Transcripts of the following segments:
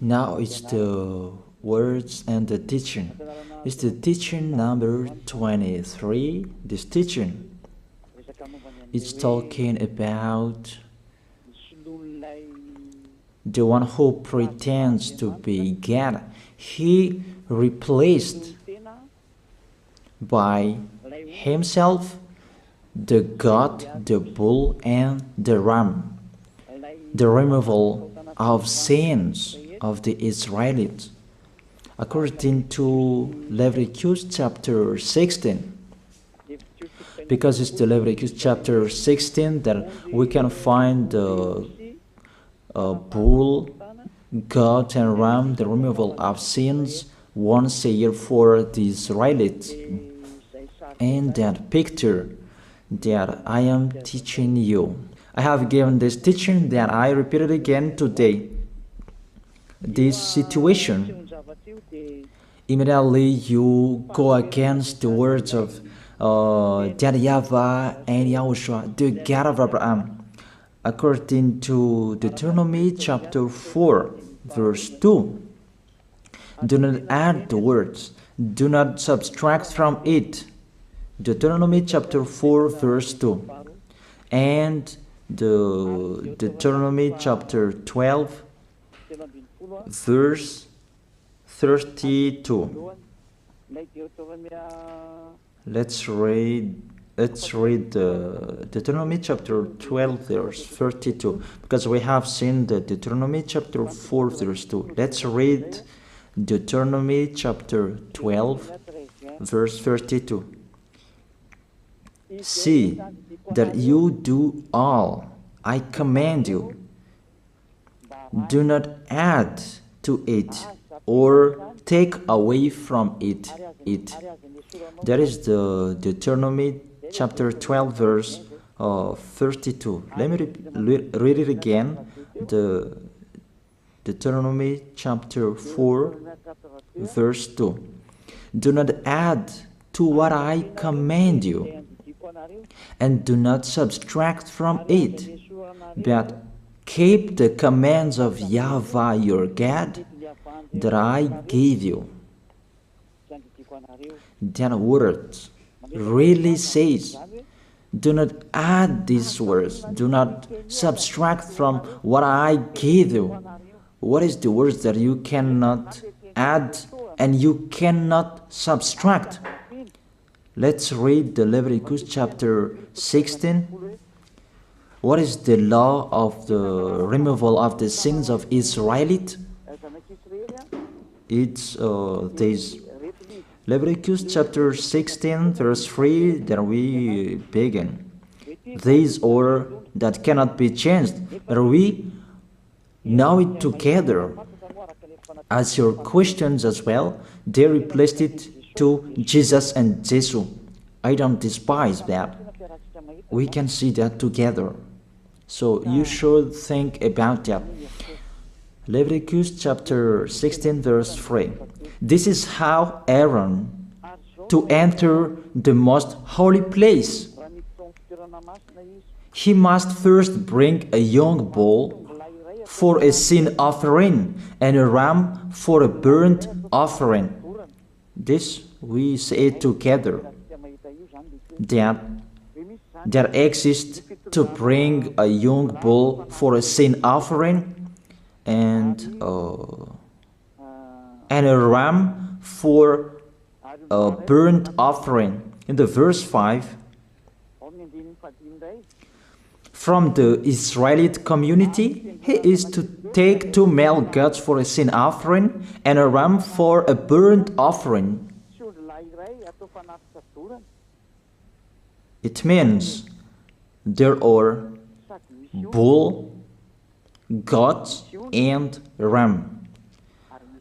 Now it's the words and the teaching. It's the teaching number 23. This teaching, it's talking about the one who pretends to be God. He replaced by himself the goat, the bull, and the ram. The removal of sins of the Israelites. According to Leviticus chapter 16. Because it's the Leviticus chapter 16 that we can find the bull, goat, and ram, the removal of sins once a year for the Israelites. And that picture that I am teaching you. I have given this teaching that I repeated again today. This situation, immediately you go against the words of that YAHVAH and YAHOSHUAH, the God of Abraham. According to Deuteronomy chapter 4, verse 2. Do not add the words, do not subtract from it. Deuteronomy chapter 4, verse 2. And the Deuteronomy chapter 12, verse 32. Let's read Deuteronomy chapter 12, verse 32, because we have seen the Deuteronomy chapter 4, verse 2. Let's read Deuteronomy chapter 12, verse 32. See that you do all I command you. Do not add to it or take away from it. That is the Deuteronomy chapter 12, verse 32. Let me read it again. The Deuteronomy chapter 4, verse 2. Do not add to what I command you, and do not subtract from it, but keep the commands of YAHVAH your God that I gave you. That word really says, do not add these words, do not subtract from what I gave you. What is the words that you cannot add and you cannot subtract? Let's read the Leviticus chapter 16. What is the law of the removal of the sins of Israelite? It's this. Leviticus chapter 16, verse 3, that we begin. This order that cannot be changed, but we know it together. As your questions as well, they replaced it to Jesus and Jesus. I don't despise that. We can see that together. So you should think about that. Leviticus chapter 16, verse 3. This is how Aaron to enter the most holy place. He must first bring a young bull for a sin offering and a ram for a burnt offering. This we say together, that there exists to bring a young bull for a sin offering and a ram for a burnt offering. In the verse 5, from the Israelite community, he is to take 2 male goats for a sin offering and a ram for a burnt offering. It means there are bull, goat, and ram.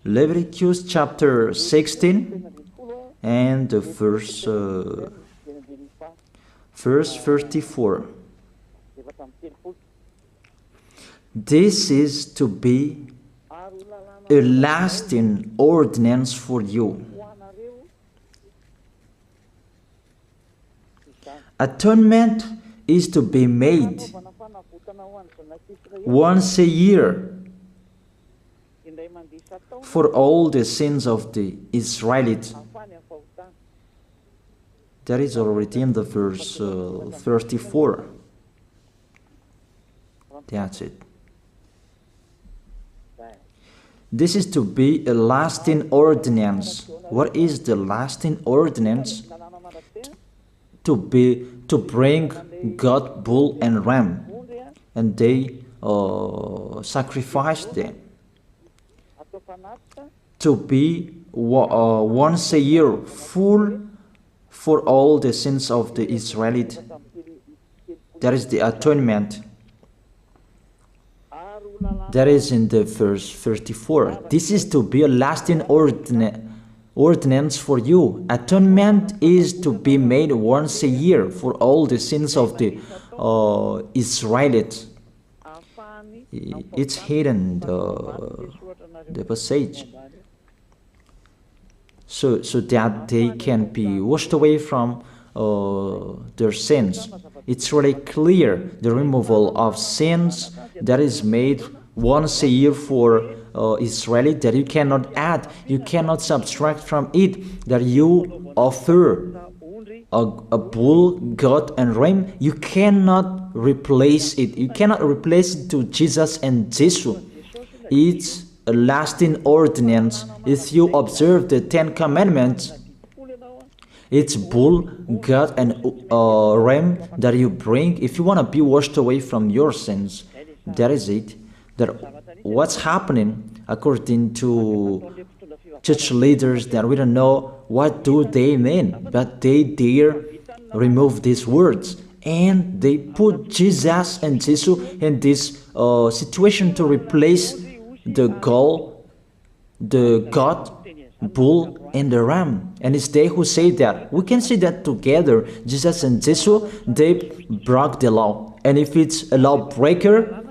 Leviticus chapter 16 and the verse 34. This is to be a lasting ordinance for you. Atonement is to be made once a year for all the sins of the Israelites. That is already in the verse 34. That's it. This is to be a lasting ordinance. What is the lasting ordinance? To bring God, bull, and ram, and they sacrificed them. To be once a year full for all the sins of the Israelites. That is the atonement. That is in the verse 34. This is to be a lasting ordinance for you. Atonement is to be made once a year for all the sins of the Israelites. It's hidden, the passage. So that they can be washed away from their sins. It's really clear, the removal of sins that is made once a year for Israeli, that you cannot add, you cannot subtract from it, that you offer a bull, goat, and ram. You cannot replace it. You cannot replace it to Jesus and Jesus. It's a lasting ordinance. If you observe the 10 Commandments, it's bull, goat, and ram that you bring if you want to be washed away from your sins. That is it. That what's happening according to church leaders, that we don't know what do they mean, but they dare remove these words, and they put Jesus and Jesus in this situation to replace the goat, bull, and the ram. And it's they who say that. We can see that together, Jesus and Jesus, they broke the law. And if it's a lawbreaker,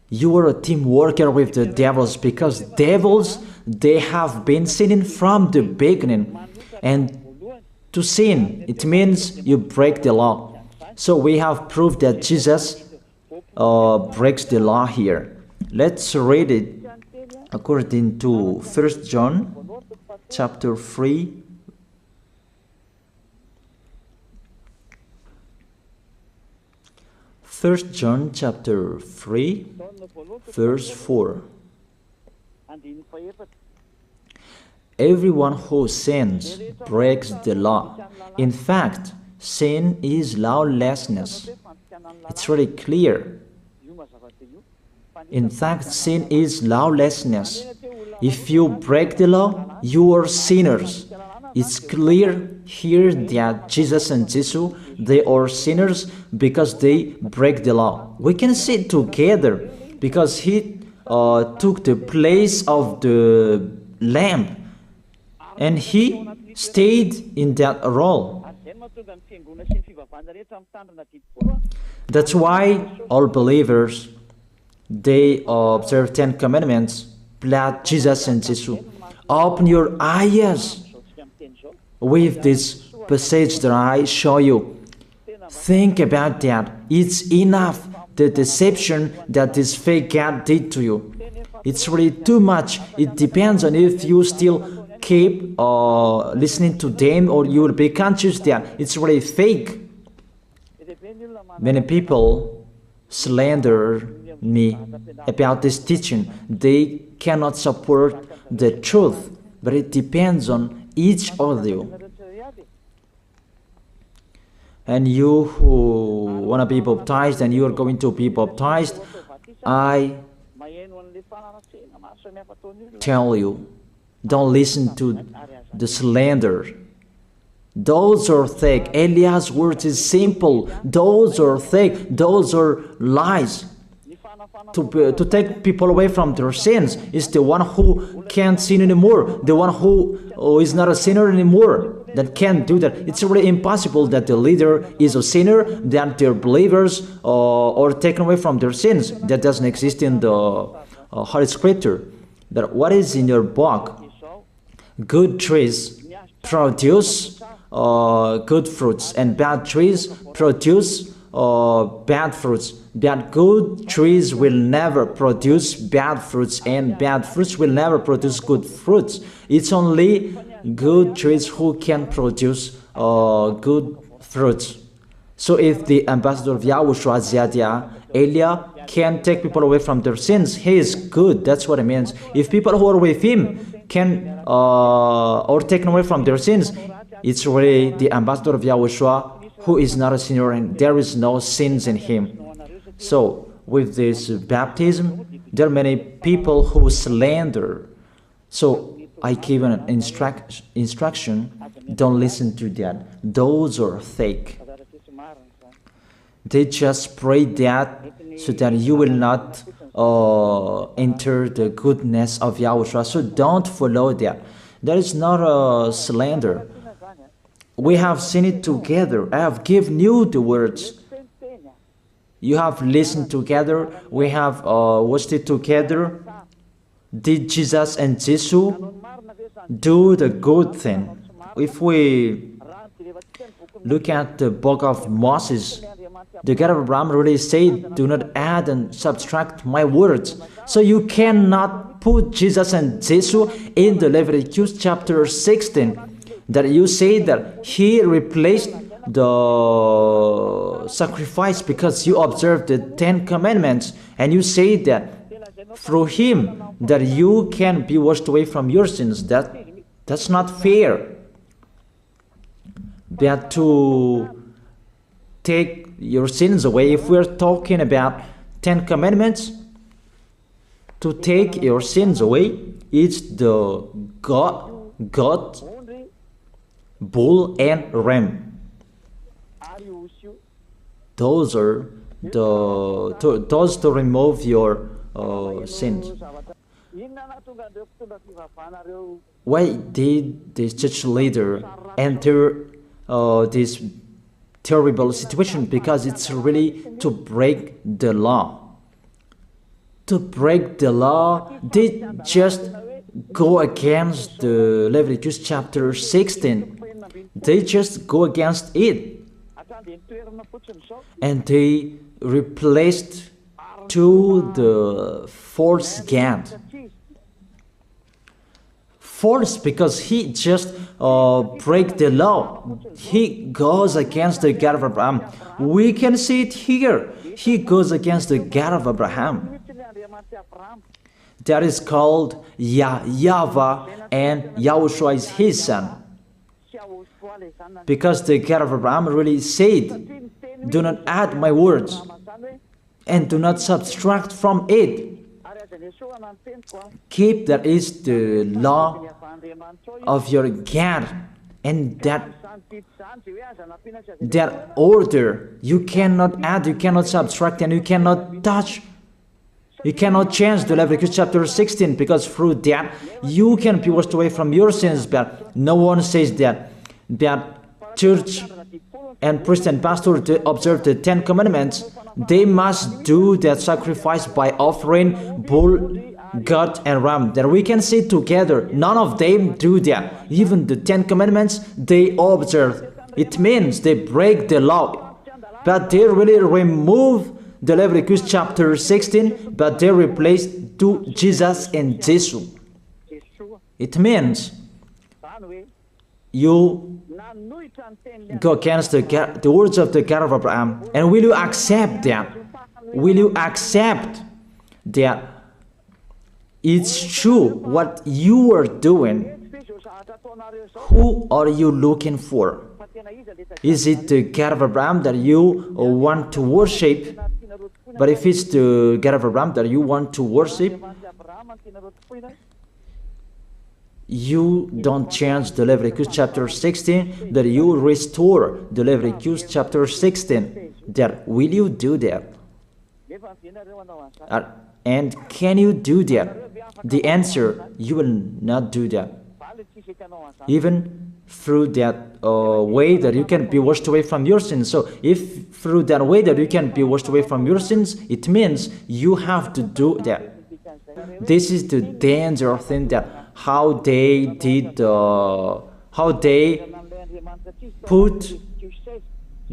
you are a team worker with the devils, because devils, they have been sinning from the beginning. And to sin, it means you break the law. So we have proved that Jesus breaks the law here. Let's read it according to 1 John chapter 3. First John chapter 3, verse 4. Everyone who sins breaks the law. In fact, sin is lawlessness. It's really clear. In fact, sin is lawlessness. If you break the law, you are sinners. It's clear here that Jesus and Jesus, they are sinners because they break the law. We can see it together because he took the place of the lamb, and he stayed in that role. That's why all believers, they observe 10 Commandments, blood, Jesus and Jesus. Open your eyes with this passage that I show you. Think about that. It's enough, the deception that this fake God did to you. It's really too much. It depends on if you still keep listening to them, or you will be conscious that it's really fake. Many people slander me about this teaching. They cannot support the truth, but it depends on each of you. And you who want to be baptized, and you are going to be baptized, I tell you, don't listen to the slander. Those are fake. Eliah's words is simple. Those are fake. Those are lies. To take people away from their sins is the one who can't sin anymore. The one who is not a sinner anymore, that can't do that. It's really impossible that the leader is a sinner, that their believers are taken away from their sins. That doesn't exist in the Holy Scripture. That what is in your book? Good trees produce good fruits, and bad trees produce bad fruits. That good trees will never produce bad fruits, and bad fruits will never produce good fruits. It's only good trees who can produce good fruits. So if the ambassador of Yahushua, Ziyadiyah, Elia, can take people away from their sins, he is good. That's what it means. If people who are with him can or taken away from their sins, it's really the ambassador of Yahushua who is not a sinner, and there is no sins in him. So with this baptism, there are many people who slander. So I give an instruction, don't listen to that. Those are fake. They just pray that so that you will not enter the goodness of Yahushua. So don't follow that. That is not a slander. We have seen it together. I have given you the words. You have listened together. We have watched it together. Did Jesus and Jesus do the good thing? If we look at the book of Moses, the God of Abraham really said, do not add and subtract my words. So you cannot put Jesus and Jesus in the Leviticus chapter 16. That you say that he replaced the sacrifice because you observed the 10 commandments, and you say that through him that you can be washed away from your sins. That's not fair. That to take your sins away, if we're talking about 10 commandments, to take your sins away, it's the goat, bull, and ram. Those are those to remove your sins. Why did this church leader enter this terrible situation? Because it's really to break the law. To break the law, they just go against the Leviticus chapter 16. They just go against it. And they replaced to the false God. False because he just break the law. He goes against the God of Abraham. We can see it here. He goes against the God of Abraham. That is called YAHVAH, and YAHOSHUAH is his son. Because the God of Abraham really said, do not add my words and do not subtract from it. Keep that is the law of your God, and that order. You cannot add, you cannot subtract, and you cannot touch. You cannot change the Leviticus chapter 16, because through that you can be washed away from your sins. But no one says that church and priest and pastor to observe the 10 commandments, they must do that sacrifice by offering bull, goat, and ram. That we can see together. None of them do that. Even the 10 commandments they observe. It means they break the law, but they really remove the Leviticus chapter 16, but they replace to Jesus and Jesus. It means you go against the words of the God of Abraham. And will you accept that? Will you accept that it's true what you are doing? Who are you looking for? Is it the God of Abraham that you want to worship? But if it's the God of Abraham that you want to worship, you don't change the Leviticus chapter 16, that you restore the Leviticus chapter 16. That will you do that? And can you do that? The answer, you will not do that. Even through that way that you can be washed away from your sins. So if through that way that you can be washed away from your sins, it means you have to do that. This is the danger thing, that how they did, how they put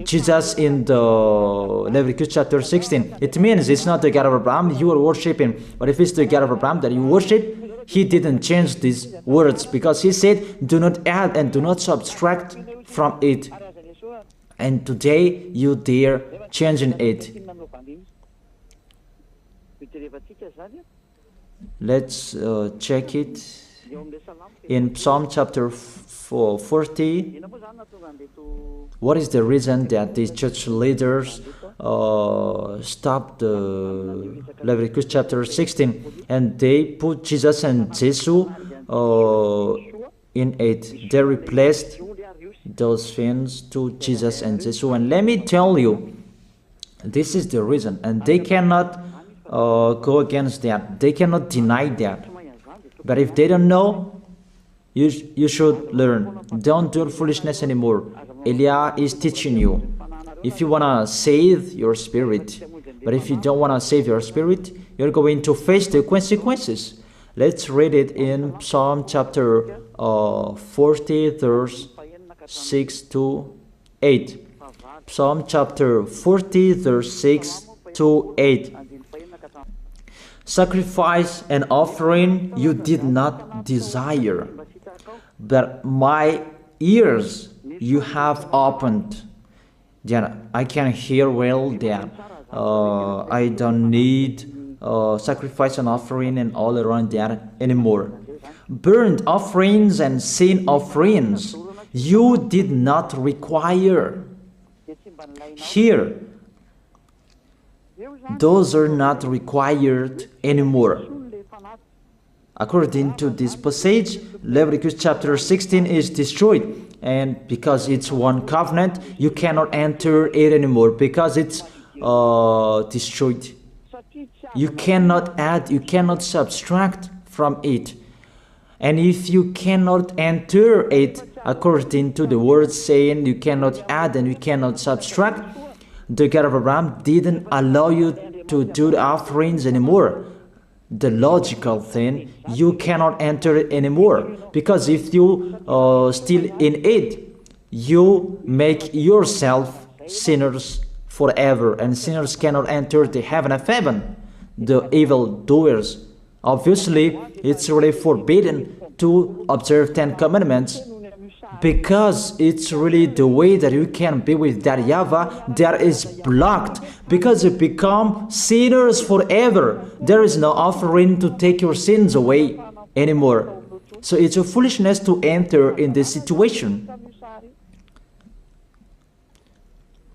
Jesus in the Leviticus chapter 16. It means it's not the God of Abraham you are worshiping. But if it's the God of Abraham that you worship, he didn't change these words, because he said, do not add and do not subtract from it. And today you dare changing it. Let's check it in Psalm chapter 40. What is the reason that these church leaders stopped the Leviticus chapter 16 and they put Jesus and Jesus in it? They replaced those things to Jesus and Jesus. And let me tell you, this is the reason, and they cannot go against that. They cannot deny that. But if they don't know, you should learn. Don't do foolishness anymore. Elia is teaching you. If you want to save your spirit, but if you don't want to save your spirit, you're going to face the consequences. Let's read it in Psalm chapter 40, verse 6 to 8. Psalm chapter 40, verse 6 to 8. Sacrifice and offering you did not desire, but my ears you have opened. Then I can hear well that I don't need sacrifice and offering and all around that anymore. Burnt offerings and sin offerings you did not require. Here, those are not required anymore. According to this passage, Leviticus chapter 16 is destroyed. And because it's one covenant, you cannot enter it anymore because it's destroyed. You cannot add, you cannot subtract from it. And if you cannot enter it according to the word saying you cannot add and you cannot subtract, the God of Abraham didn't allow you to do the offerings anymore. The logical thing, you cannot enter it anymore, because if you still in it, you make yourself sinners forever, and sinners cannot enter the heaven of heaven, the evil doers. Obviously, it's really forbidden to observe 10 commandments, because it's really the way that you can be with that YAHVAH that is blocked, because you become sinners forever. There is no offering to take your sins away anymore. So it's a foolishness to enter in this situation.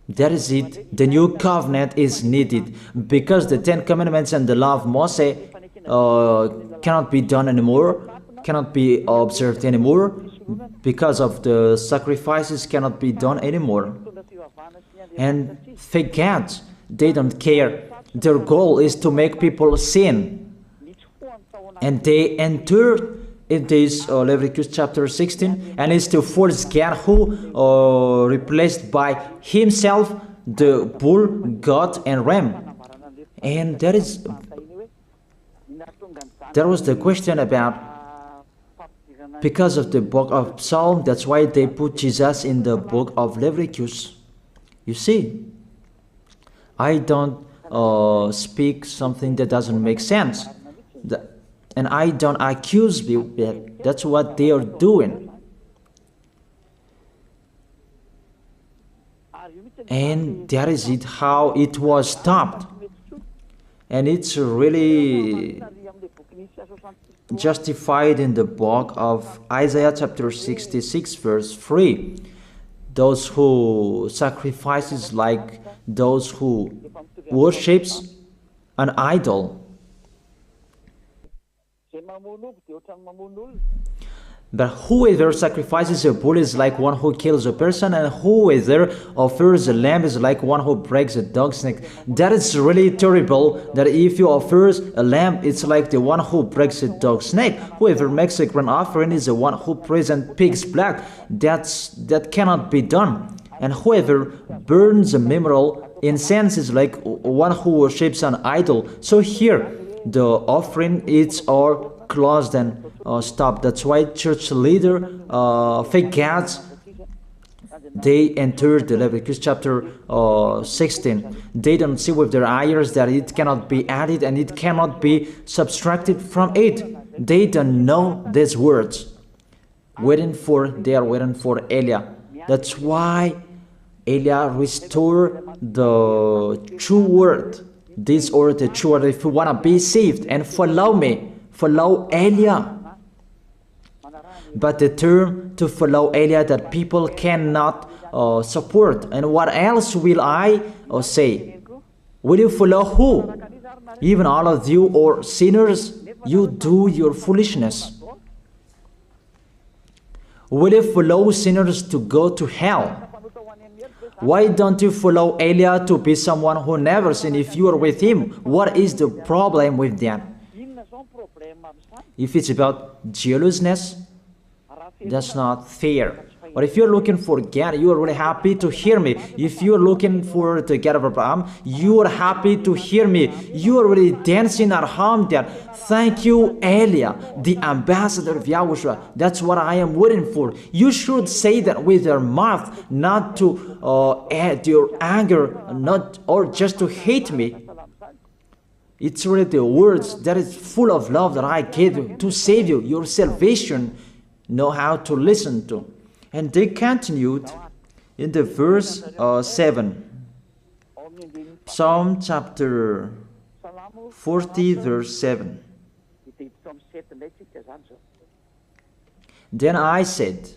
That is it. The new covenant is needed, because the 10 commandments and the law of Moses cannot be done anymore, cannot be observed anymore, because of the sacrifices cannot be done anymore. And fake gods, they don't care. Their goal is to make people sin. And they enter in this Leviticus chapter 16, and it's to force God who replaced by himself the bull, goat, and ram. And there was the question about, because of the book of Psalm, that's why they put Jesus in the book of Leviticus. You see, I don't speak something that doesn't make sense. And I don't accuse you that that's what they are doing. And that is it, how it was stopped. And it's really justified in the book of Isaiah chapter 66 verse 3. Those who sacrifices like those who worships an idol. But whoever sacrifices a bull is like one who kills a person, and whoever offers a lamb is like one who breaks a dog's neck. That is really terrible, that if you offer a lamb, it's like the one who breaks a dog's neck. Whoever makes a grain offering is the one who presents pig's blood. That cannot be done. And whoever burns a memorial incense is like one who worships an idol. So here, the offering is all closed and stopped. That's why church leader, fake gods, they entered the Leviticus chapter 16. They don't see with their eyes that it cannot be added and it cannot be subtracted from it. They don't know these words. They are waiting for Eliah. That's why Eliah restored the true word. This or the true word. If you want to be saved and follow me, follow Eliah. But the term to follow Eliah that people cannot support. And what else will I say? Will you follow who? Even all of you or sinners, you do your foolishness. Will you follow sinners to go to hell? Why don't you follow Eliah to be someone who never sinned if you are with him? What is the problem with that? If it's about jealousness, that's not fair. But if you're looking for God, you are really happy to hear me. If you're looking for the God of Abraham, you are happy to hear me. You are really dancing at home there. Thank you, Eliah, the ambassador of Yahushua. That's what I am waiting for. You should say that with your mouth, not to add your anger, not or just to hate me. It's really the words that is full of love that I gave you to save you. Your salvation, know how to listen to. And they continued in the verse 7. Psalm chapter 40 verse 7. Then I said,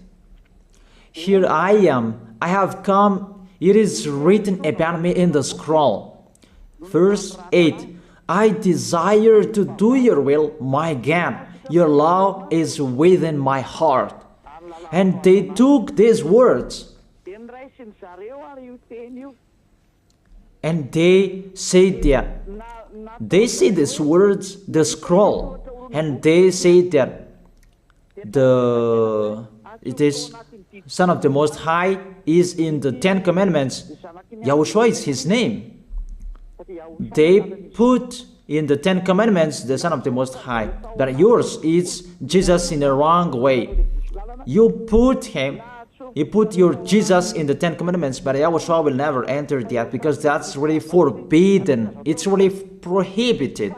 here I am, I have come, it is written about me in the scroll. Verse 8. I desire to do your will, my God. Your law is within my heart. And they took these words and they said that they see these words, the scroll, and they say that it is Son of the Most High is in the 10 Commandments. Yahushua is his name. They put in the 10 Commandments the Son of the Most High, but yours is Jesus in the wrong way. You put your Jesus in the 10 Commandments, but Yahushua will never enter that because that's really forbidden. It's really prohibited.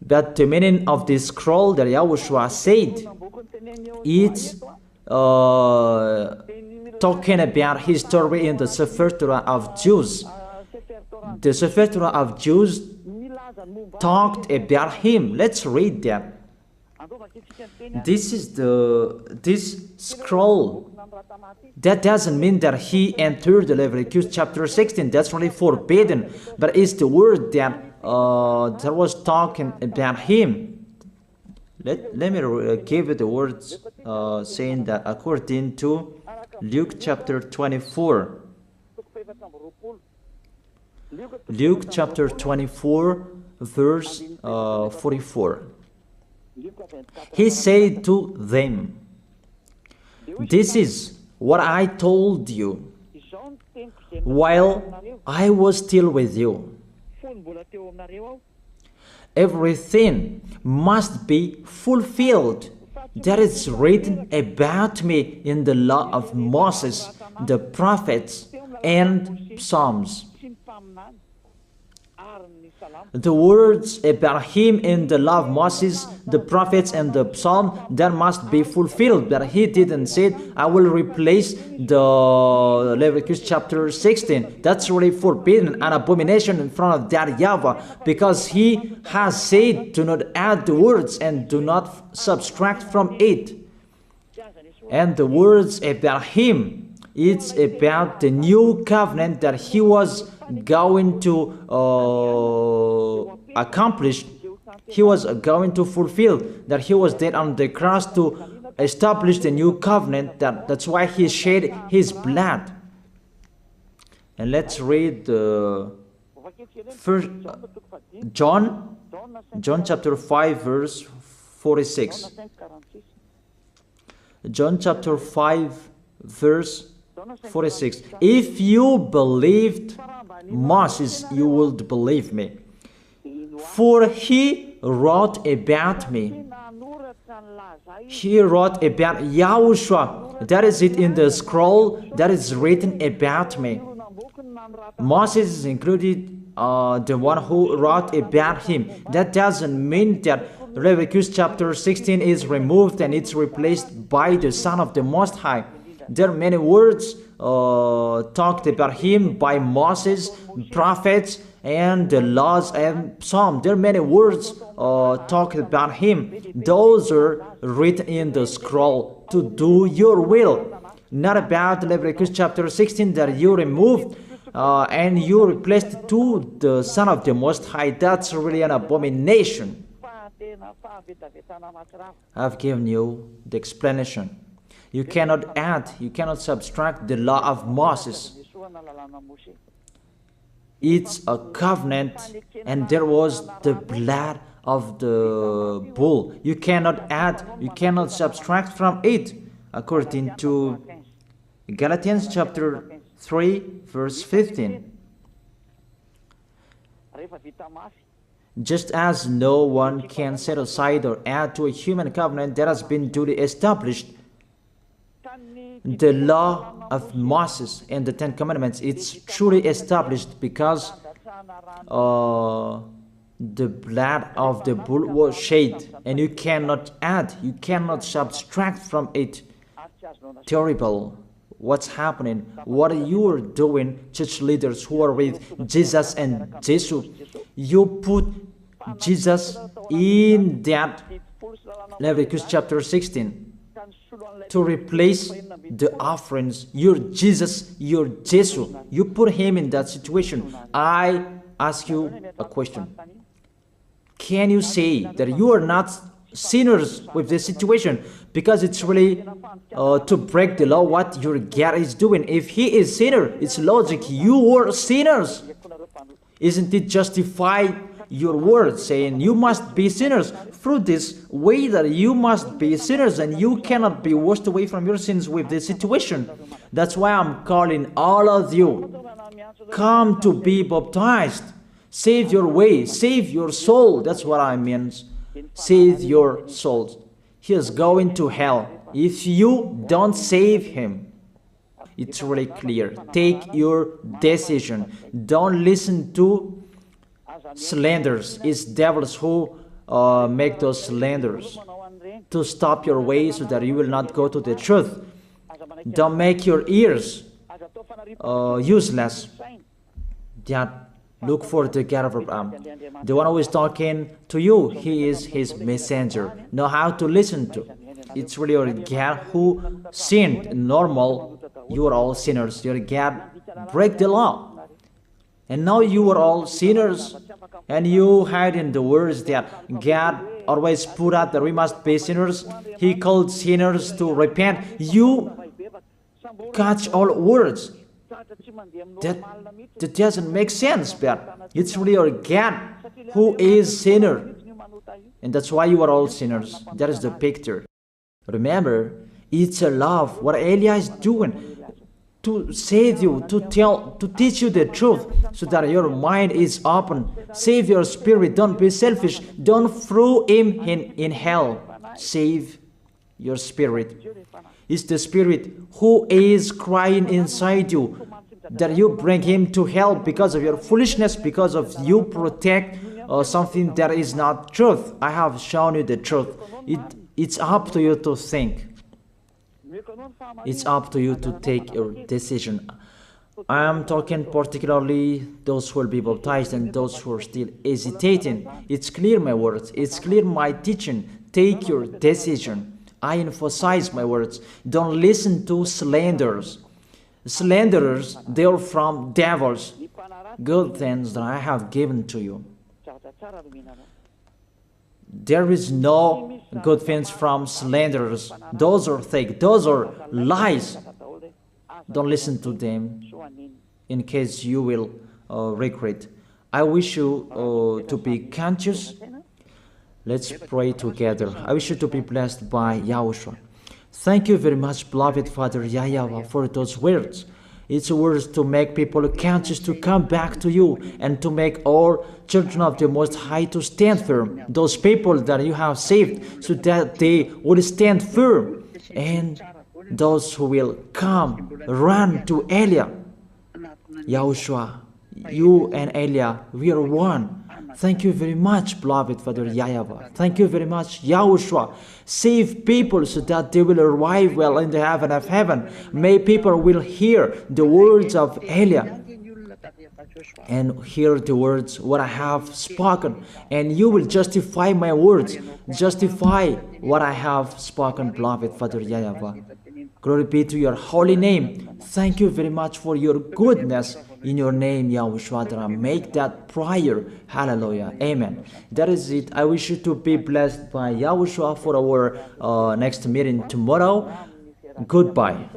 But the meaning of this scroll that Yahushua said, it's talking about his story in the Sefer Torah of Jews. The Sefer Torah of Jews talked about him. Let's read that. This scroll. That doesn't mean that he entered the Leviticus chapter 16. That's really forbidden. But it's the word that was talking about him. Let me give you the words saying that according to Luke chapter 24. Luke chapter 24 verse 44. He said to them, this is what I told you while I was still with you. Everything must be fulfilled that is written about me in the law of Moses, the prophets, and Psalms. The words about him in the law of Moses, the prophets, and the psalm, that must be fulfilled. But he didn't say, I will replace the Leviticus chapter 16. That's really forbidden, an abomination in front of that YAHVAH, because he has said, do not add the words and do not subtract from it. And the words about him, it's about the new covenant that he was going to accomplish. He was going to fulfill, that he was dead on the cross to establish the new covenant. That's why he shed his blood. And let's read first John chapter 5 verse 46. John chapter 5 verse 46. If you believed Moses, you would believe me, for he wrote about me. He wrote about Yahushua That is it in the scroll that is written about me. Moses is included, the one who wrote about him. That doesn't mean that Leviticus chapter 16 is removed and it's replaced by the Son of the Most High. There are many words talked about him by Moses, prophets, and the laws and Psalm. There are many words talked about him. Those are written in the scroll to do your will. Not about Leviticus chapter 16 that you removed and you replaced to the Son of the Most High. That's really an abomination. I've given you the explanation. You cannot add, you cannot subtract the law of Moses. It's a covenant, and there was the blood of the bull. You cannot add, you cannot subtract from it, according to Galatians chapter 3, verse 15. Just as no one can set aside or add to a human covenant that has been duly established, the law of Moses and the Ten Commandments, it's truly established because the blood of the bull was shed, and you cannot add, you cannot subtract from it. Terrible. What's happening? What you are doing, church leaders who are with Jesus and Jesus? You put Jesus in that Leviticus chapter 16 to replace the offerings. You're Jesus, you're Jesus. You put him in that situation. I ask you a question. Can you say that you are not sinners with this situation? Because it's really to break the law what your God is doing. If he is sinner, it's logic. You are sinners. Isn't it justify your word saying you must be sinners through this way that you must be sinners and you cannot be washed away from your sins with this situation? That's why I'm calling all of you, come to be baptized. Save your way, save your soul. That's what I mean. Save your souls. He is going to hell if you don't save him. It's really clear. Take your decision. Don't listen to slanders. It's devils who make those slanders to stop your way so that you will not go to the truth. Don't make your ears useless. Look for the God of Abraham. The one who is talking to you, he is his messenger. Know how to listen to. It's really your God who sinned. Normal, you are all sinners. Your God break the law. And now you are all sinners. And you hide in the words that God always put out that we must be sinners. He called sinners to repent. You catch all words. That doesn't make sense, but it's really your God who is sinner. And that's why you are all sinners. That is the picture. Remember, it's a love. What Elia is doing to save you, to teach you the truth so that your mind is open. Save your spirit. Don't be selfish. Don't throw him in hell. Save your spirit. It's the spirit who is crying inside you that you bring him to hell because of your foolishness, because of you protect something that is not truth. I have shown you the truth. It's up to you to think. It's up to you to take your decision. I am talking particularly those who will be baptized and those who are still hesitating. It's clear my words. It's clear my teaching. Take your decision. I emphasize my words. Don't listen to slanders. Slanderers, they are from devils. Good things that I have given to you. There is no good things from slanderers. Those are fake. Those are lies. Don't listen to them in case you will regret. I wish you to be conscious. Let's pray together. I wish you to be blessed by YAHOSHUAH. Thank you very much, beloved Father YAHVAH, for those words. It's words to make people conscious to come back to you and to make all children of the Most High to stand firm. Those people that you have saved so that they will stand firm and those who will come, run to Elia. Yahushua, you and Elia, we are one. Thank you very much, beloved Father YAHVAH. Thank you very much, Yahushua. Save people so that they will arrive well in the heaven of heaven. May people will hear the words of Elia and hear the words what I have spoken, and you will justify my words, justify what I have spoken, beloved Father YAHVAH. Glory be to your holy name. Thank you very much for your goodness. In your name, Yahushua, that I make that prayer. Hallelujah. Amen. That is it. I wish you to be blessed by Yahushua for our next meeting tomorrow. Goodbye.